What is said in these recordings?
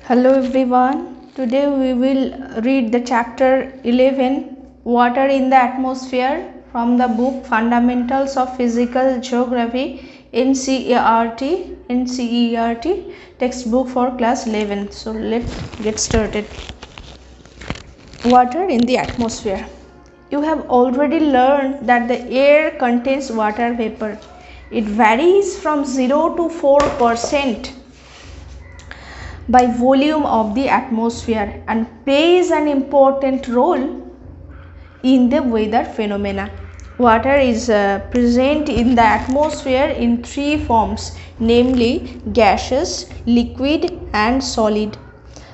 Hello everyone. Today we will read the chapter 11 Water in the Atmosphere from the book Fundamentals of Physical Geography NCERT textbook for class 11. So let's get started. Water in the atmosphere. You have already learned that the air contains water vapor. It varies from 0 to 4% by volume of the atmosphere and plays an important role in the weather phenomena. Water is present in the atmosphere in three forms, namely gaseous, liquid and solid.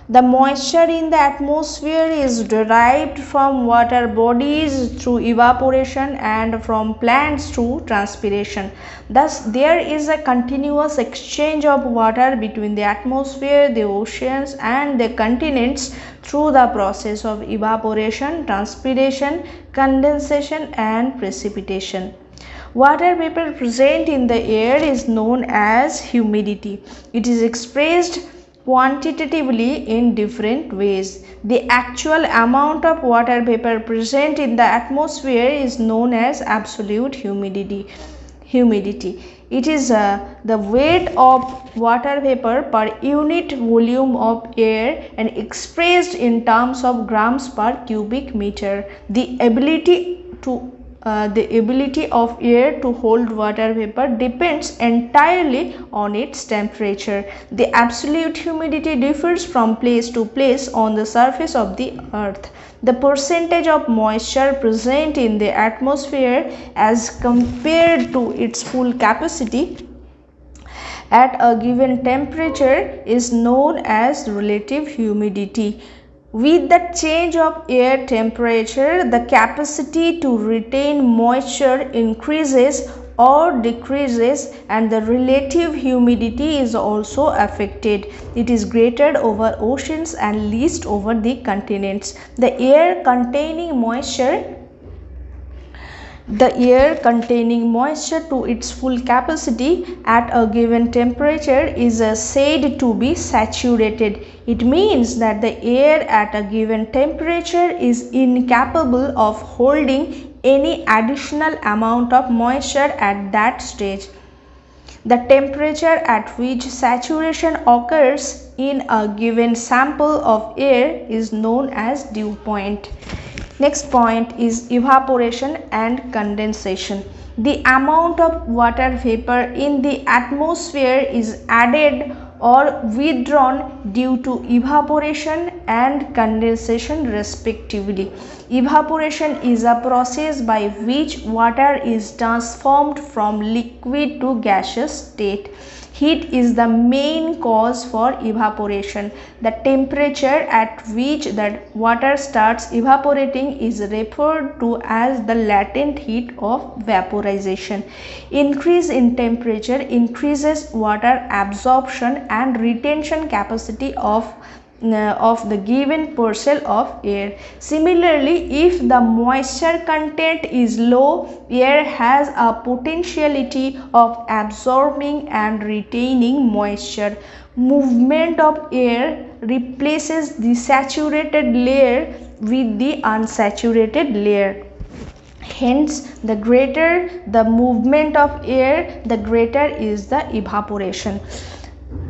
The moisture in the atmosphere is derived from water bodies through evaporation and from plants through transpiration. Thus, there is a continuous exchange of water between the atmosphere, the oceans and the continents through the process of evaporation, transpiration, condensation and precipitation. Water vapor present in the air is known as humidity. It is expressed quantitatively in different ways. The actual amount of water vapor present in the atmosphere is known as absolute humidity. It is the weight of water vapor per unit volume of air and expressed in terms of grams per cubic meter. The ability of air to hold water vapor depends entirely on its temperature. The absolute humidity differs from place to place on the surface of the earth. The percentage of moisture present in the atmosphere as compared to its full capacity at a given temperature is known as relative humidity. With the change of air temperature, the capacity to retain moisture increases or decreases and the relative humidity is also affected. It is greater over oceans and least over the continents. The air containing moisture to its full capacity at a given temperature is said to be saturated. It means that the air at a given temperature is incapable of holding any additional amount of moisture at that stage. The temperature at which saturation occurs in a given sample of air is known as dew point. Next point is evaporation and condensation. The amount of water vapor in the atmosphere is added or withdrawn due to evaporation and condensation respectively. Evaporation is a process by which water is transformed from liquid to gaseous state. Heat is the main cause for evaporation. The temperature at which the water starts evaporating is referred to as the latent heat of vaporization. Increase in temperature increases water absorption and retention capacity of the given parcel of air. Similarly, if the moisture content is low, air has a potentiality of absorbing and retaining moisture. Movement of air replaces the saturated layer with the unsaturated layer. Hence, the greater the movement of air, the greater is the evaporation.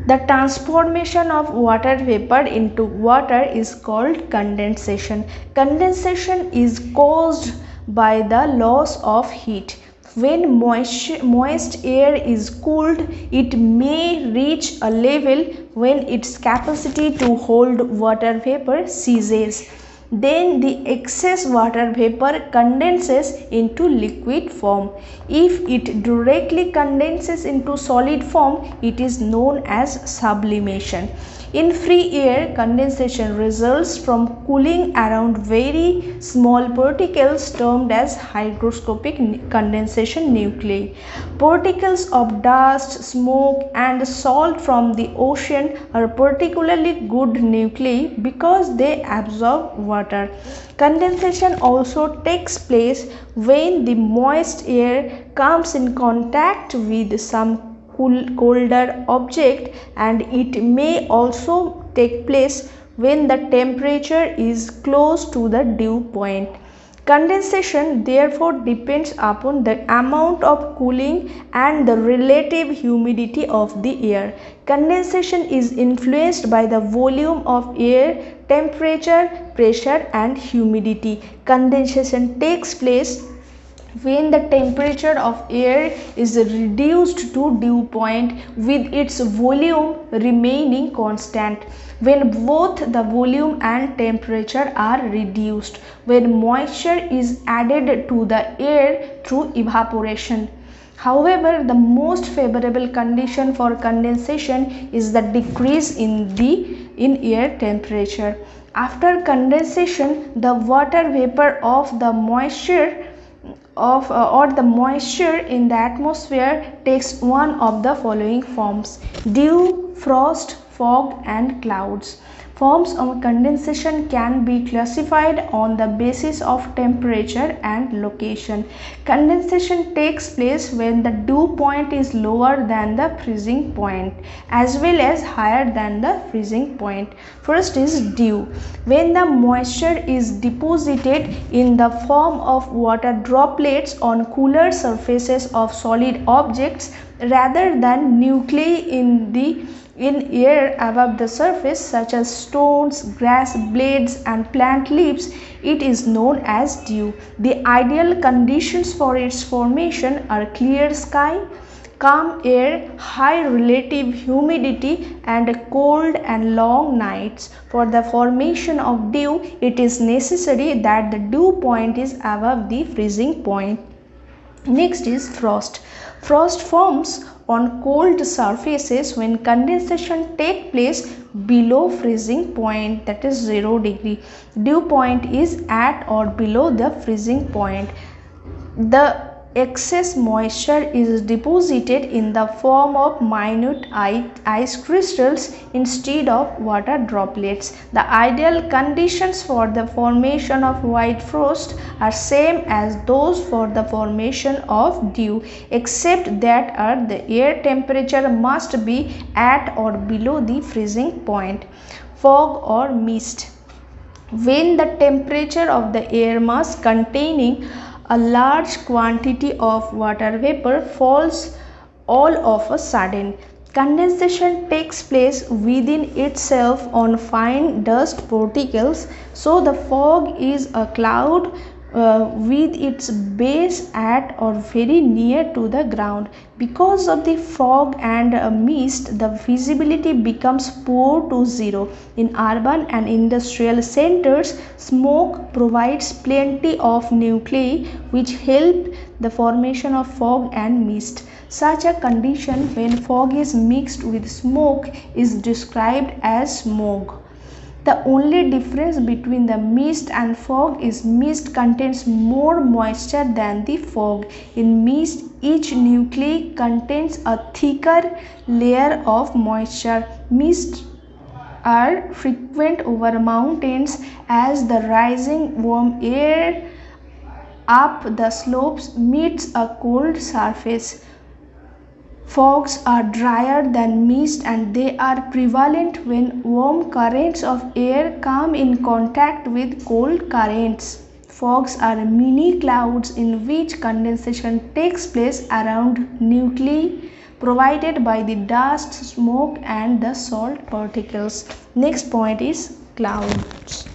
The transformation of water vapor into water is called condensation. Condensation is caused by the loss of heat. When moist air is cooled, it may reach a level when its capacity to hold water vapor ceases. Then the excess water vapor condenses into liquid form. If it directly condenses into solid form, it is known as sublimation. In free air, condensation results from cooling around very small particles termed as hygroscopic condensation nuclei. Particles of dust, smoke and salt from the ocean are particularly good nuclei because they absorb water. Condensation also takes place when the moist air comes in contact with some colder object, and it may also take place when the temperature is close to the dew point. Condensation therefore depends upon the amount of cooling and the relative humidity of the air. Condensation is influenced by the volume of air, temperature, pressure and humidity. Condensation takes place when the temperature of air is reduced to dew point with its volume remaining constant, when both the volume and temperature are reduced, when moisture is added to the air through evaporation. However, the most favorable condition for condensation is the decrease in air temperature. After condensation, the water vapor of the moisture or the moisture in the atmosphere takes one of the following forms: dew, frost, fog and clouds. Forms of condensation can be classified on the basis of temperature and location. Condensation takes place when the dew point is lower than the freezing point as well as higher than the freezing point. First is dew. When the moisture is deposited in the form of water droplets on cooler surfaces of solid objects rather than nuclei in air above the surface, such as stones, grass blades and plant leaves, it is known as dew. The ideal conditions for its formation are clear sky, calm air, high relative humidity and cold and long nights. For the formation of dew, it is necessary that the dew point is above the freezing point. Next is frost. Frost forms on cold surfaces when condensation takes place below freezing point, that is 0 degree. Dew point is at or below the freezing point. The excess moisture is deposited in the form of minute ice crystals instead of water droplets. The ideal conditions for the formation of white frost are same as those for the formation of dew, except that the air temperature must be at or below the freezing point. Fog or mist. When the temperature of the air mass containing a large quantity of water vapor falls all of a sudden, condensation takes place within itself on fine dust particles. So the fog is a cloud with its base at or very near to the ground. Because of the fog and mist, the visibility becomes poor to zero. In urban and industrial centers, smoke provides plenty of nuclei which help the formation of fog and mist. Such a condition when fog is mixed with smoke is described as smog. The only difference between the mist and fog is mist contains more moisture than the fog. In mist, each nuclei contains a thicker layer of moisture. Mists are frequent over mountains as the rising warm air up the slopes meets a cold surface. Fogs are drier than mist and they are prevalent when warm currents of air come in contact with cold currents. Fogs are mini clouds in which condensation takes place around nuclei provided by the dust, smoke and the salt particles. Next point is clouds.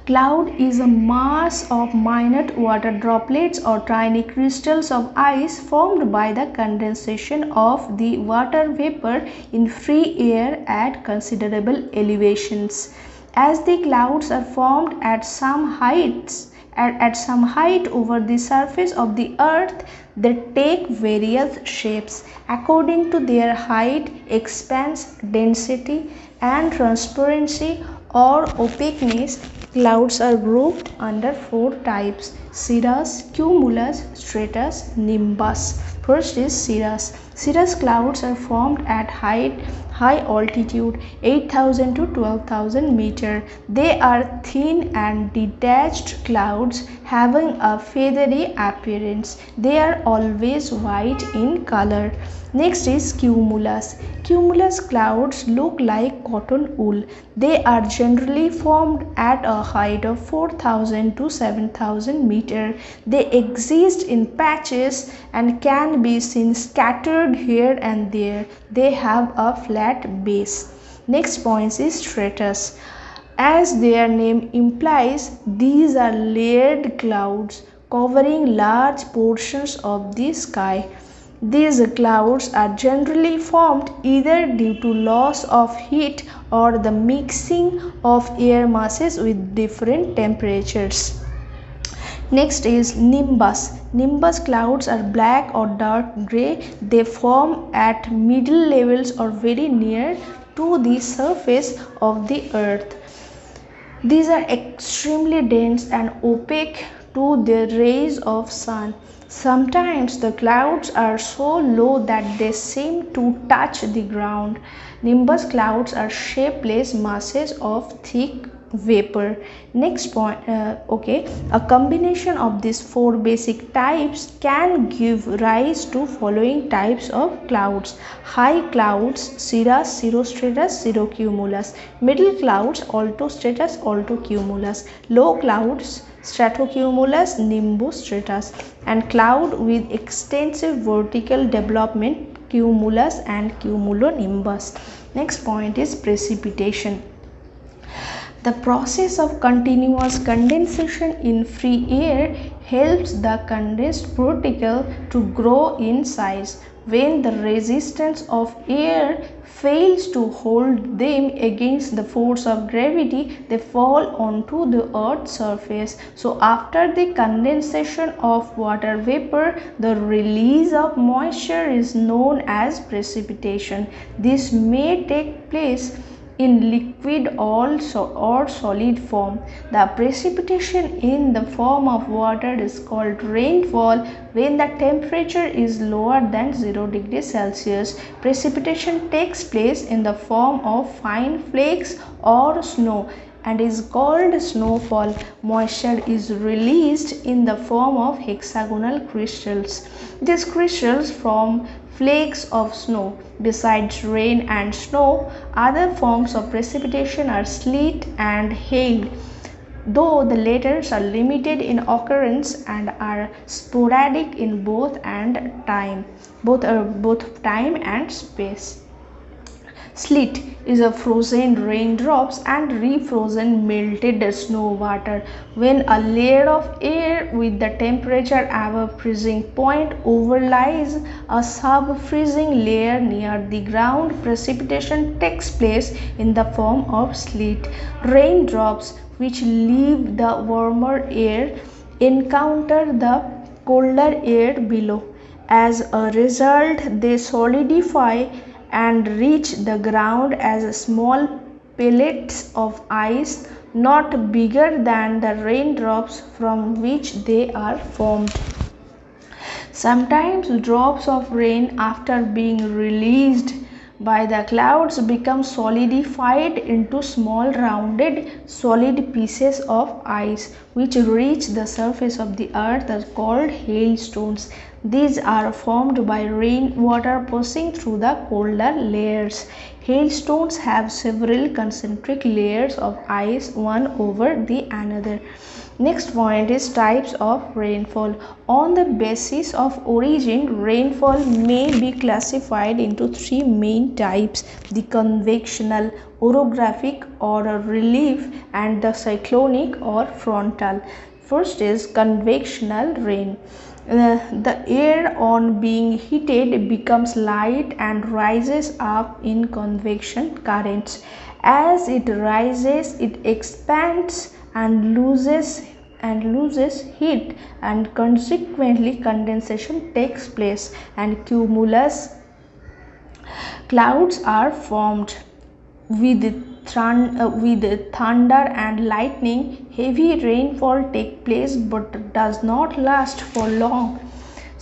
Cloud is a mass of minute water droplets or tiny crystals of ice formed by the condensation of the water vapor in free air at considerable elevations. As the clouds are formed at some height over the surface of the earth, they take various shapes according to their height, expanse, density and transparency or opaqueness. Clouds are grouped under 4 types: cirrus, cumulus, stratus, nimbus. First is cirrus. Cirrus clouds are formed at high altitude 8,000 to 12,000 meters. They are thin and detached clouds having a feathery appearance. They are always white in color. Next is cumulus. Cumulus clouds look like cotton wool. They are generally formed at a height of 4,000 to 7,000 meters. They exist in patches and can be seen scattered here and there. They have a flat base. Next point is stratus. As their name implies, these are layered clouds covering large portions of the sky. These clouds are generally formed either due to loss of heat or the mixing of air masses with different temperatures. Next is nimbus. Nimbus clouds are black or dark gray. They form at middle levels or very near to the surface of the earth. These are extremely dense and opaque to the rays of sun. Sometimes the clouds are so low that they seem to touch the ground. Nimbus clouds are shapeless masses of thick vapor. Next point, a combination of these four basic types can give rise to following types of clouds: high clouds, cirrus, cirrostratus, cirrocumulus; middle clouds, altostratus, altocumulus; low clouds, stratocumulus, nimbostratus; and cloud with extensive vertical development, cumulus and cumulonimbus. Next point is precipitation. The process of continuous condensation in free air helps the condensed particle to grow in size. When the resistance of air fails to hold them against the force of gravity, they fall onto the earth's surface. So after the condensation of water vapor, the release of moisture is known as precipitation. This may take place in liquid or solid form. The precipitation in the form of water is called rainfall when the temperature is lower than 0 degrees Celsius. Precipitation takes place in the form of fine flakes or snow and is called snowfall. Moisture is released in the form of hexagonal crystals. These crystals form flakes of snow. Besides rain and snow, other forms of precipitation are sleet and hail, though the latter are limited in occurrence and are sporadic in both time and space. Sleet is a frozen raindrops and refrozen melted snow water. When a layer of air with the temperature above freezing point overlies a sub-freezing layer near the ground, precipitation takes place in the form of sleet. Raindrops which leave the warmer air encounter the colder air below. As a result, they solidify and reach the ground as small pellets of ice not bigger than the raindrops from which they are formed. Sometimes drops of rain, after being released by the clouds, become solidified into small rounded solid pieces of ice which reach the surface of the earth are called hailstones. These are formed by rainwater passing through the colder layers. Hailstones have several concentric layers of ice one over the another. Next point is types of rainfall. On the basis of origin, rainfall may be classified into three main types: the convectional, orographic or relief, and the cyclonic or frontal. First is convectional rain. The air on being heated becomes light and rises up in convection currents. As it rises, it expands and loses heat, and consequently condensation takes place and cumulus clouds are formed. With thunder and lightning, heavy rainfall takes place but does not last for long.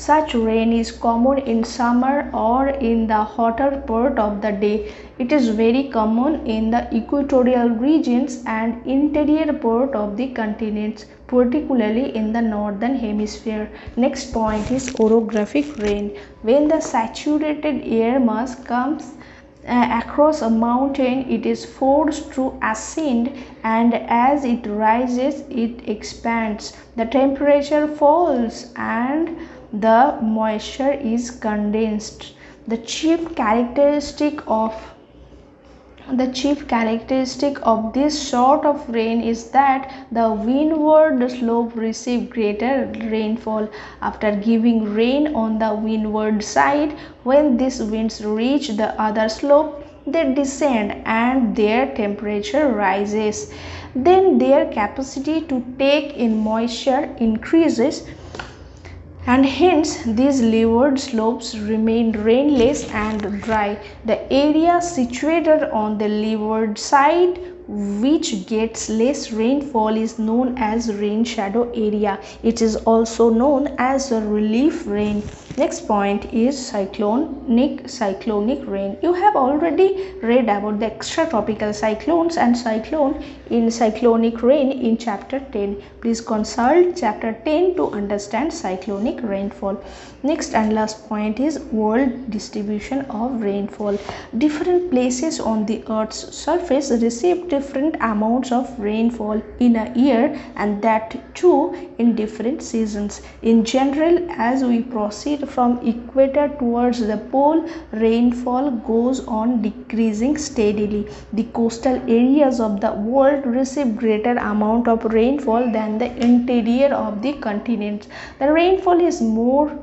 Such rain is common in summer or in the hotter part of the day. It is very common in the equatorial regions and interior part of the continents, particularly in the northern hemisphere. Next point is orographic rain. When the saturated air mass comes across a mountain, it is forced to ascend, and as it rises it expands, the temperature falls and the moisture is condensed. The chief characteristic of this sort of rain is that the windward slope receives greater rainfall. After giving rain on the windward side, when these winds reach the other slope, they descend and their temperature rises. Then their capacity to take in moisture increases, and hence these leeward slopes remain rainless and dry. The area situated on the leeward side, which gets less rainfall, is known as rain shadow area. It is also known as a relief rain. Next point is cyclonic rain. You have already read about the extratropical cyclones and cyclone in cyclonic rain in chapter 10. Please consult chapter 10 to understand cyclonic rainfall. Next and last point is world distribution of rainfall. Different places on the earth's surface receive different amounts of rainfall in a year, and that too in different seasons. In general, as we proceed from equator towards the pole, rainfall goes on decreasing steadily. The coastal areas of the world receive greater amount of rainfall than the interior of the continents. The rainfall is more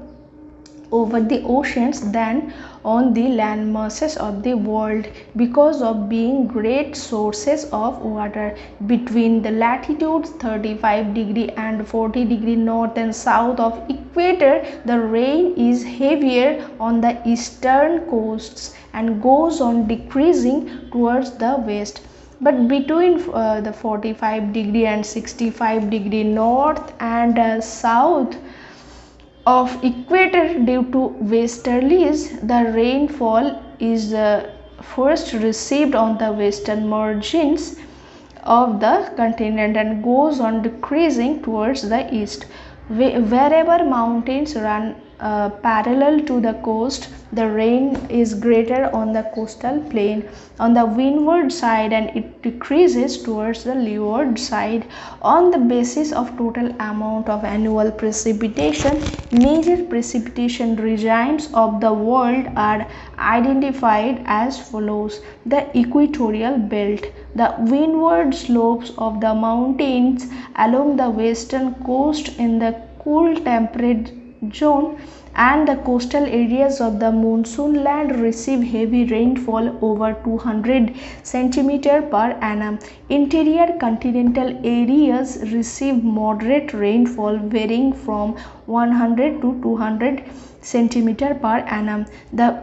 over the oceans than on the land masses of the world, because of being great sources of water. Between the latitudes 35° and 40° north and south of equator, the rain is heavier on the eastern coasts and goes on decreasing towards the west. But between the 45° and 65° north and south of equator, due to westerlies, the rainfall is first received on the western margins of the continent and goes on decreasing towards the east. Wherever mountains run parallel to the coast, the rain is greater on the coastal plain on the windward side, and it decreases towards the leeward side. On the basis of total amount of annual precipitation, major precipitation regions of the world are identified as follows: the equatorial belt, the windward slopes of the mountains along the western coast in the cool temperate zone, and the coastal areas of the monsoon land receive heavy rainfall over 200 cm per annum. Interior continental areas receive moderate rainfall varying from 100 to 200 cm per annum. The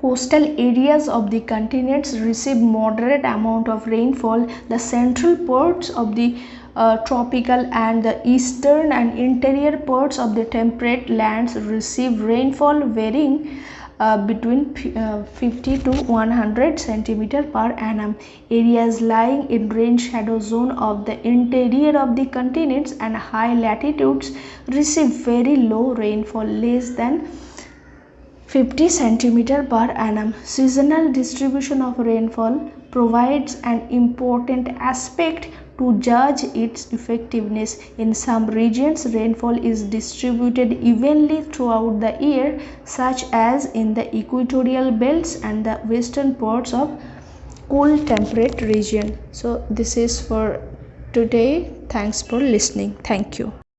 coastal areas of the continents receive moderate amount of rainfall. The central parts of the tropical and the eastern and interior parts of the temperate lands receive rainfall varying between 50 to 100 cm per annum. Areas lying in rain shadow zone of the interior of the continents and high latitudes receive very low rainfall, less than 50 cm per annum. Seasonal distribution of rainfall provides an important aspect to judge its effectiveness. In some regions, rainfall is distributed evenly throughout the year, such as in the equatorial belts and the western parts of cool temperate region. So this is for today. Thanks for listening. Thank you.